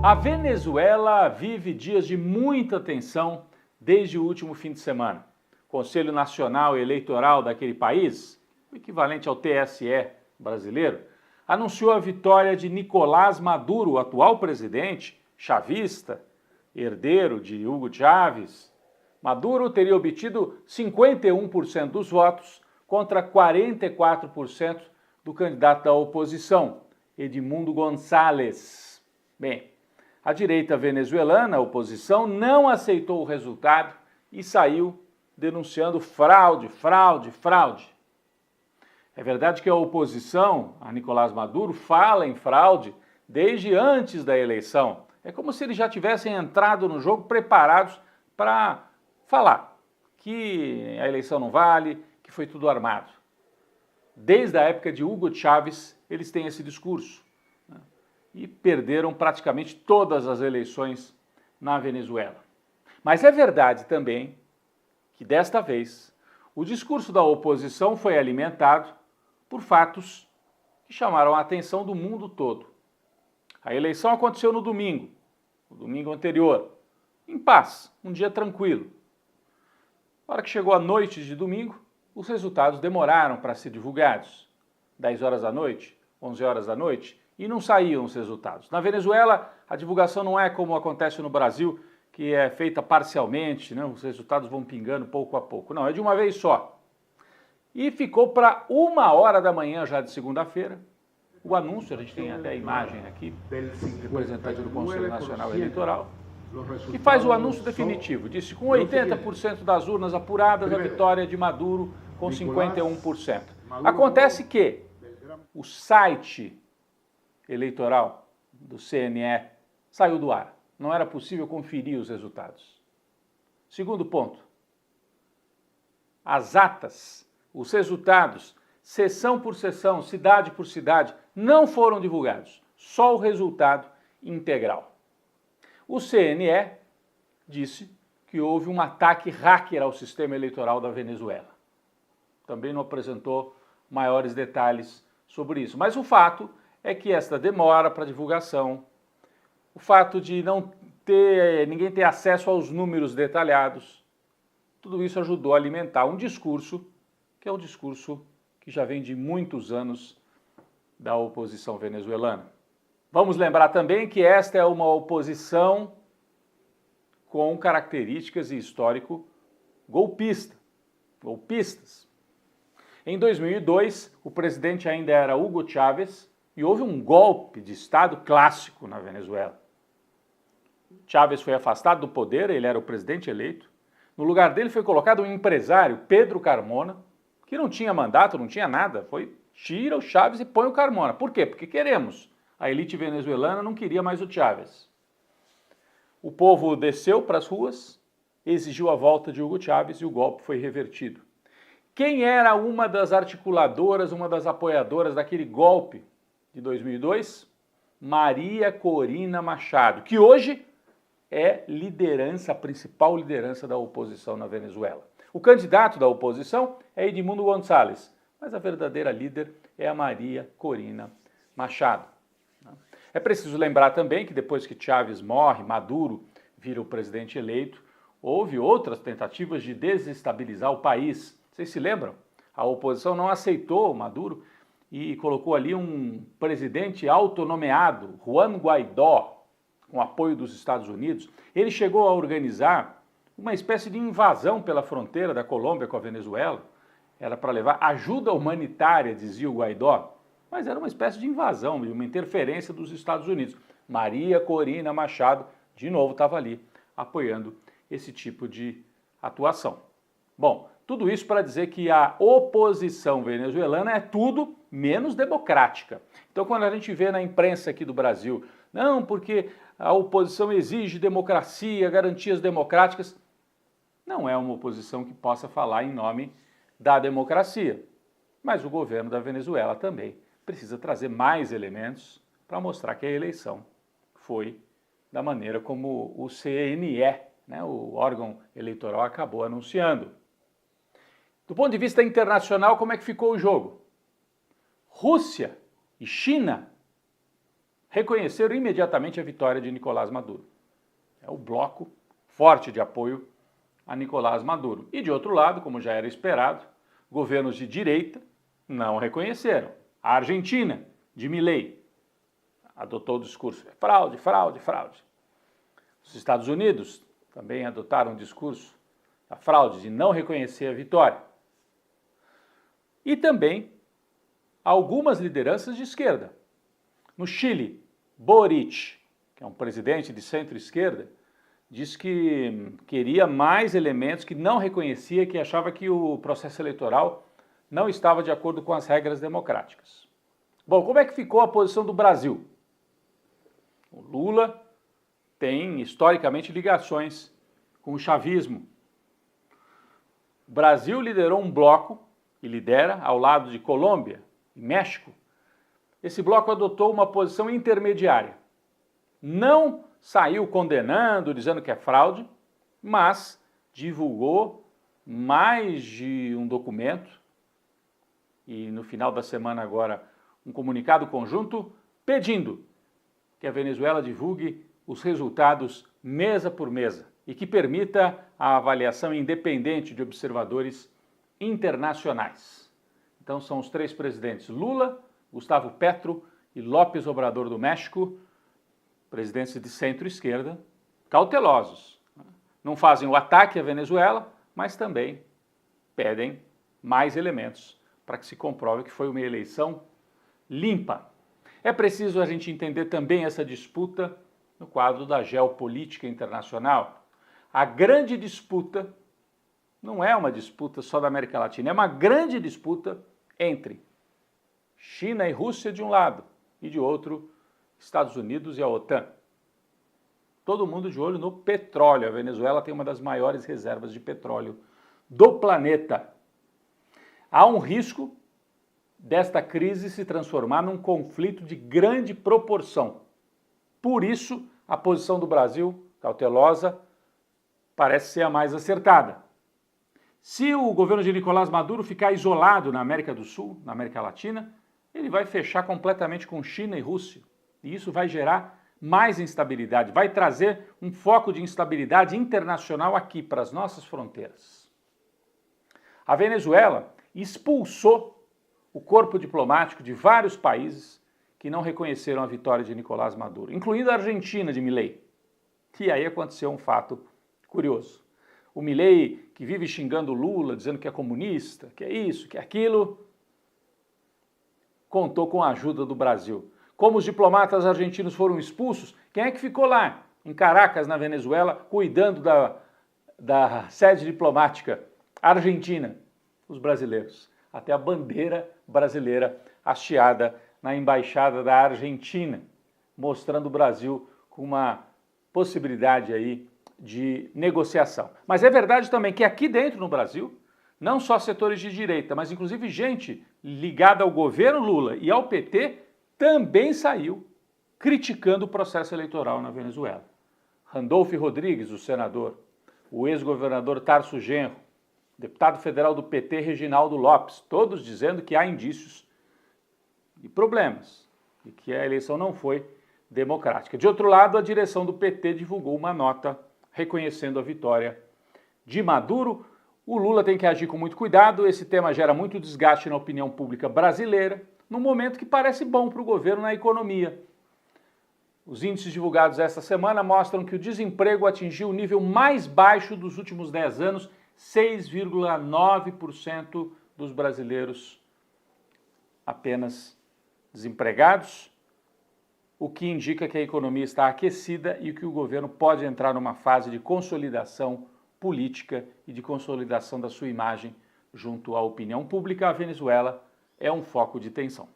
A Venezuela vive dias de muita tensão desde o último fim de semana. O Conselho Nacional Eleitoral daquele país, o equivalente ao TSE brasileiro, anunciou a vitória de Nicolás Maduro, o atual presidente chavista, herdeiro de Hugo Chávez. Maduro teria obtido 51% dos votos contra 44% do candidato da oposição, Edmundo González. Bem, a direita venezuelana, a oposição, não aceitou o resultado e saiu denunciando fraude. É verdade que a oposição, a Nicolás Maduro, fala em fraude desde antes da eleição. É como se eles já tivessem entrado no jogo preparados para falar que a eleição não vale, que foi tudo armado. Desde a época de Hugo Chávez, eles têm esse discurso. E perderam praticamente todas as eleições na Venezuela. Mas é verdade também que desta vez o discurso da oposição foi alimentado por fatos que chamaram a atenção do mundo todo. A eleição aconteceu no domingo anterior, em paz, um dia tranquilo. Na hora que chegou a noite de domingo, os resultados demoraram para ser divulgados. 10 horas da noite, 11 horas da noite, e não saíam os resultados. Na Venezuela, a divulgação não é como acontece no Brasil, que é feita parcialmente, né? Os resultados vão pingando pouco a pouco. Não, é de uma vez só. E ficou para 1h da manhã já de segunda-feira o anúncio, a gente tem até a imagem aqui, representante do Conselho Nacional Eleitoral, que faz o anúncio definitivo. Disse com 80% das urnas apuradas, a vitória de Maduro com 51%. Acontece que o site eleitoral do CNE saiu do ar. Não era possível conferir os resultados. Segundo ponto, as atas, os resultados, seção por seção, cidade por cidade, não foram divulgados. Só o resultado integral. O CNE disse que houve um ataque hacker ao sistema eleitoral da Venezuela. Também não apresentou maiores detalhes sobre isso. Mas o fato é que esta demora para divulgação, o fato de ninguém ter acesso aos números detalhados, tudo isso ajudou a alimentar um discurso, que é um discurso que já vem de muitos anos da oposição venezuelana. Vamos lembrar também que esta é uma oposição com características e histórico golpistas. Em 2002, o presidente ainda era Hugo Chávez, e houve um golpe de Estado clássico na Venezuela. Chávez foi afastado do poder, ele era o presidente eleito. No lugar dele foi colocado um empresário, Pedro Carmona, que não tinha mandato, não tinha nada. Tira o Chávez e põe o Carmona. Por quê? Porque queremos. A elite venezuelana não queria mais o Chávez. O povo desceu para as ruas, exigiu a volta de Hugo Chávez e o golpe foi revertido. Quem era uma das articuladoras, uma das apoiadoras daquele golpe de 2002, Maria Corina Machado, que hoje é a principal liderança da oposição na Venezuela. O candidato da oposição é Edmundo González, mas a verdadeira líder é a Maria Corina Machado. É preciso lembrar também que depois que Chávez morre, Maduro vira o presidente eleito, houve outras tentativas de desestabilizar o país. Vocês se lembram? A oposição não aceitou o Maduro e colocou ali um presidente autonomeado, Juan Guaidó, com apoio dos Estados Unidos. Ele chegou a organizar uma espécie de invasão pela fronteira da Colômbia com a Venezuela. Era para levar ajuda humanitária, dizia o Guaidó, mas era uma espécie de invasão, de uma interferência dos Estados Unidos. Maria Corina Machado, de novo, estava ali apoiando esse tipo de atuação. Bom, tudo isso para dizer que a oposição venezuelana é tudo menos democrática. Então, quando a gente vê na imprensa aqui do Brasil, não, porque a oposição exige democracia, garantias democráticas, não é uma oposição que possa falar em nome da democracia. Mas o governo da Venezuela também precisa trazer mais elementos para mostrar que a eleição foi da maneira como o CNE, né, o órgão eleitoral, acabou anunciando. Do ponto de vista internacional, como é que ficou o jogo? Rússia e China reconheceram imediatamente a vitória de Nicolás Maduro. É o bloco forte de apoio a Nicolás Maduro. E de outro lado, como já era esperado, governos de direita não reconheceram. A Argentina, de Milei, adotou o discurso: fraude, fraude, fraude. Os Estados Unidos também adotaram o discurso da fraude, de não reconhecer a vitória. E também algumas lideranças de esquerda. No Chile, Boric, que é um presidente de centro-esquerda, disse que queria mais elementos, que não reconhecia, que achava que o processo eleitoral não estava de acordo com as regras democráticas. Bom, como é que ficou a posição do Brasil? O Lula tem historicamente ligações com o chavismo. O Brasil liderou um bloco, e lidera, ao lado de Colômbia e México. Esse bloco adotou uma posição intermediária. Não saiu condenando, dizendo que é fraude, mas divulgou mais de um documento e no final da semana agora um comunicado conjunto pedindo que a Venezuela divulgue os resultados mesa por mesa e que permita a avaliação independente de observadores internacionais. Então são os três presidentes: Lula, Gustavo Petro e López Obrador do México, presidentes de centro-esquerda, cautelosos. Não fazem o ataque à Venezuela, mas também pedem mais elementos para que se comprove que foi uma eleição limpa. É preciso a gente entender também essa disputa no quadro da geopolítica internacional. A grande disputa não é uma disputa só da América Latina, é uma grande disputa entre China e Rússia de um lado e de outro Estados Unidos e a OTAN. Todo mundo de olho no petróleo. A Venezuela tem uma das maiores reservas de petróleo do planeta. Há um risco desta crise se transformar num conflito de grande proporção. Por isso, a posição do Brasil, cautelosa, parece ser a mais acertada. Se o governo de Nicolás Maduro ficar isolado na América do Sul, na América Latina, ele vai fechar completamente com China e Rússia. E isso vai gerar mais instabilidade, vai trazer um foco de instabilidade internacional aqui para as nossas fronteiras. A Venezuela expulsou o corpo diplomático de vários países que não reconheceram a vitória de Nicolás Maduro, incluindo a Argentina de Milei. E aí aconteceu um fato curioso. O Milei, que vive xingando o Lula, dizendo que é comunista, que é isso, que é aquilo, contou com a ajuda do Brasil. Como os diplomatas argentinos foram expulsos, quem é que ficou lá, em Caracas, na Venezuela, cuidando da sede diplomática argentina? Os brasileiros. Até a bandeira brasileira hasteada na embaixada da Argentina, mostrando o Brasil com uma possibilidade aí de negociação. Mas é verdade também que aqui dentro no Brasil, não só setores de direita, mas inclusive gente ligada ao governo Lula e ao PT também saiu criticando o processo eleitoral na Venezuela. Randolfo Rodrigues, o senador, o ex-governador Tarso Genro, deputado federal do PT Reginaldo Lopes, todos dizendo que há indícios e problemas e que a eleição não foi democrática. De outro lado, a direção do PT divulgou uma nota reconhecendo a vitória de Maduro. O Lula tem que agir com muito cuidado, esse tema gera muito desgaste na opinião pública brasileira, num momento que parece bom para o governo na economia. Os índices divulgados esta semana mostram que o desemprego atingiu o nível mais baixo dos últimos 10 anos, 6,9% dos brasileiros apenas desempregados, o que indica que a economia está aquecida e que o governo pode entrar numa fase de consolidação política e de consolidação da sua imagem junto à opinião pública. A Venezuela é um foco de tensão.